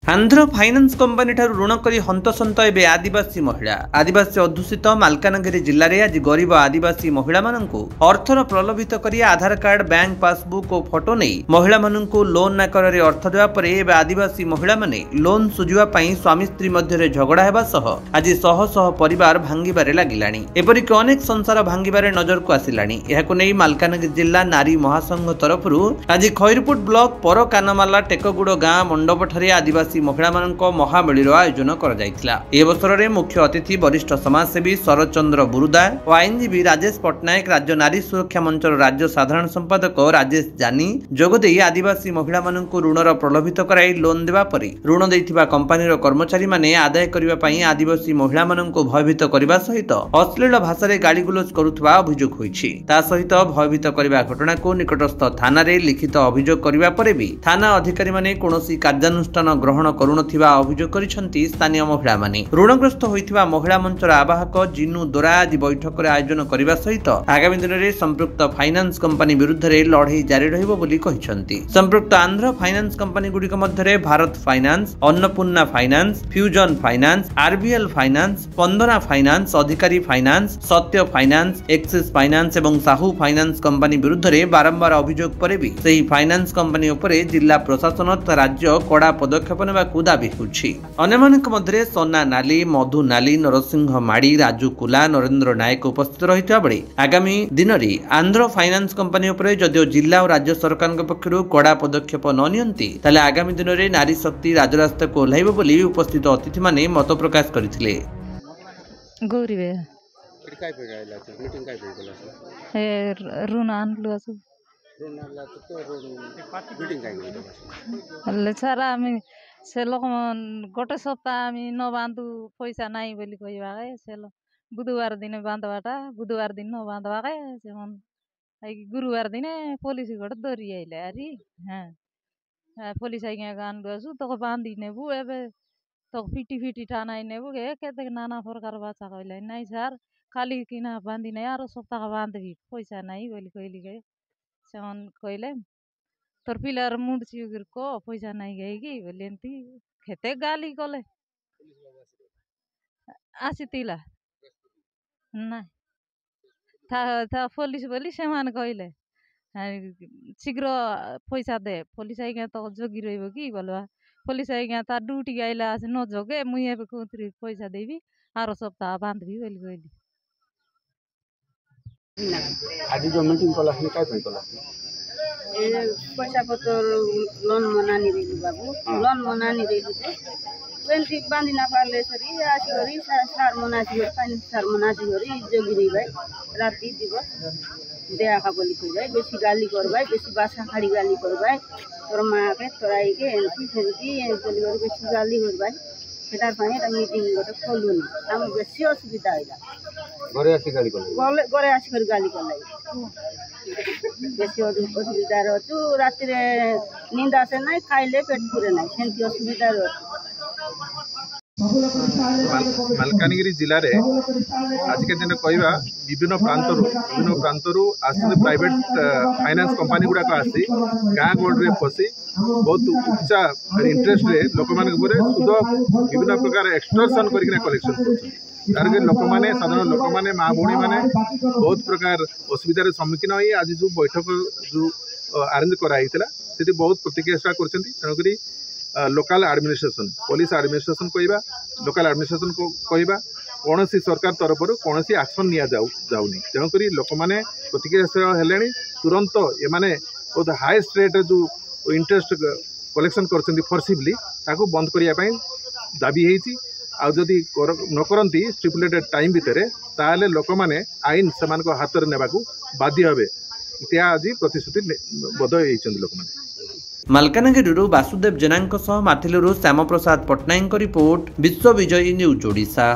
Andhra finance company ठारू ऋण करी हंतसंत एवं आदिवासी महिला आदिवासी अध्युषित मालकानगिरी जिले में आज गरीब आदिवासी महिला मानू अर्थर प्रलोभित करी आधार कार्ड बैंक पासबुक और फोटो नहीं महिला मानू लोन नाकर अर्थ देवा पर आदिवासी महिला माने लोन सुझापी स्वामी स्त्री मध्य झगड़ा होगा सह आज शह शह परिवार भांगिबारे लागिलानी। एपरिक अनेक संसार भांगिबारे नजर को आसिलानी। एहाकु नै मालकानगिरी जिला नारी महासंघ तरफ आज खैरपुट ब्लॉक पर कानमाला टेकगुड़ गाँ मंडप ठारे आदिवासी महिला महामेलीर आयोजन कर मुख्य अतिथि वरिष्ठ समाजसेवी शरद चंद्र बुरुदा और आईनजीवी राजेश पट्टनायक राज्य नारी सुरक्षा मंचर राज्य साधारण संपादक राजेश जानी जोगदे आदिवासी महिला ऋणर प्रलोभित कराई लोन देवा परी ऋण देथिबा कंपनीर कर्मचारी माने आदाय करने आदिवासी महिला भयभीत करने सहित अश्लील भाषा गाड़ी गुलज करुवा अभियोग होईछि। ता सहित भयभीत करने घटना को निकटस्थ थाना रे लिखित अभियोग करने पर भी थाना अधिकारी माने कोनोसी कार्यानुष्ठान ग्रहण करुनथिबा अभियोग करिसेंती स्थानीय महिला माने। ऋणग्रस्त होइथिबा महिला मंचर आवाहक जिनु दोरा आज बैठक आयोजन करने सहित आगामी दिन में संपृक्त फाइनान्स कंपनी विरुद्ध रे लड़ाई जारी रहिबो बोली कहिसेंती। संपृक्त आंध्र फाइनान्स कंपनी गुड़िक Madhya Bharat finance, Annapurna finance, Fusion finance, RBL finance, Spandana finance, Adhikari finance, Satya finance, Axis finance एवं साहू फाइनान्स कंपनी विरुद्ध रे बारंबार अभियोग पर भी सही फाइनान्स कंपनी उपरे जिला प्रशासन राज्य कड़ा पदक्षेप नेबाकू दाबी होछि। अन्यमानक मध्य सोना नाली, मधु नाली, नरसिंह माड़ी, राजू कुला, नरेंद्र नायक उपस्थित रहिता बेले आगामी दिन में आंध्र फाइनान्स कंपनी उपरे जदिओ जिला और राज्य सरकार पक्षरु कड़ा पदक्षेप न नियंती ताले आगामी दिन में नारी शक्ति राजरास्ता को ओह्लाइब बोली उपस्थित अतिथि माने मत प्रकाश करथिले। से लोक गोटे सप्ताह न बांधु पैसा नाई बोली कहवा से बुधवार दिन बांधवाटा बुधवार दिन न बांधवा से गुरुवार दिन पुलिस गोटे धरी आइले अरे हाँ पुलिस आज्ञा गान आसु तो बांधी नेबू एबे तो फिटी ठाना नेबू के नाना प्रकार बाचा कहला नहीं सार खाली किना बांधी नहीं आरो सप्ताह बांधबी पैसा नाई बोली कहली गए से कहले तोर पिलार मुंड चिगर को पैसा नहीं गई बोले खेते गाली कले आसीला ना था पुलिस बोली से कहले शीघ्र पैसा दे पुलिस आज्ञा तो जगी रही कि बोलवा पुलिस आज्ञा तार ड्यूटी आइला आज न जगे मुझे कौन पैसा देवी आरो सप्ताह बांधबी बोली कहली। आज जो मीटिंग कला पैसा पतर लोन मनानी रही बाबू लोन मनानी रही बांधी ना पाले सरी आसी सार मनासी सार मनासी जोगी रही भाई राति दिवस देहा खा बोली कह जाए बेसी गाली करवाई बेसी बासा खाड़ी गाली करवाई तोर माँ के तोराई के एमती सेमती बोली बेसी गाली करवाई सेटार पाई मीटिंग गोटे खोलुनी आम बेसी असुविधा है घरे आसी गाली कले घरे आसी कर गाली कले बेसी असुविधा अच्छु राति नींद आसे ना खाइले पेट पूरे ना सेमती असुविधा मालकानगिरी जिले में आज के दिन कहवा विभिन्न प्रांतर आस प्राइवेट फाइनान्स कंपनी गुड़ाक आसी गाँ गोड़े फसी बहुत उच्चा इंटरेस्ट रे लोक मान सुध विभिन्न प्रकार एक्सटर्सन करके कलेक्शन कर लोक मैंने साधारण लोक मैंने माँ भौणी मैंने बहुत प्रकार असुविधार सम्मुखीन हो आज जो बैठक जो आरेंज कराई से बहुत प्रतिक्रिया कर लोकल एडमिनिस्ट्रेशन पुलिस एडमिनिस्ट्रेशन कहवा लोकल एडमिनिस्ट्रेशन को कहवा कौन सी सरकार तरफ कौन सी एक्शन नि जाऊनी तेणुक लोक मैंने प्रतिक्रियाशील हेले तुरंत ये बहुत हाईएस्ट रेट जो इंटरेस्ट कलेक्शन कर फोर्सिबली ताकू बंद करने दाबी होती आदि न करती स्टिपुलेटेड टाइम भितर ताले लोक मैंने आईन से हाथ में नेबाकू बाध्य हे इतिहा आज प्रतिश्रुति बद्ध होती लोक मैंने। मालकानगिरी वासुदेव जेना माथिलू श्याम प्रसाद पट्टनायक रिपोर्ट विश्व विजयी न्यूज ओडिशा।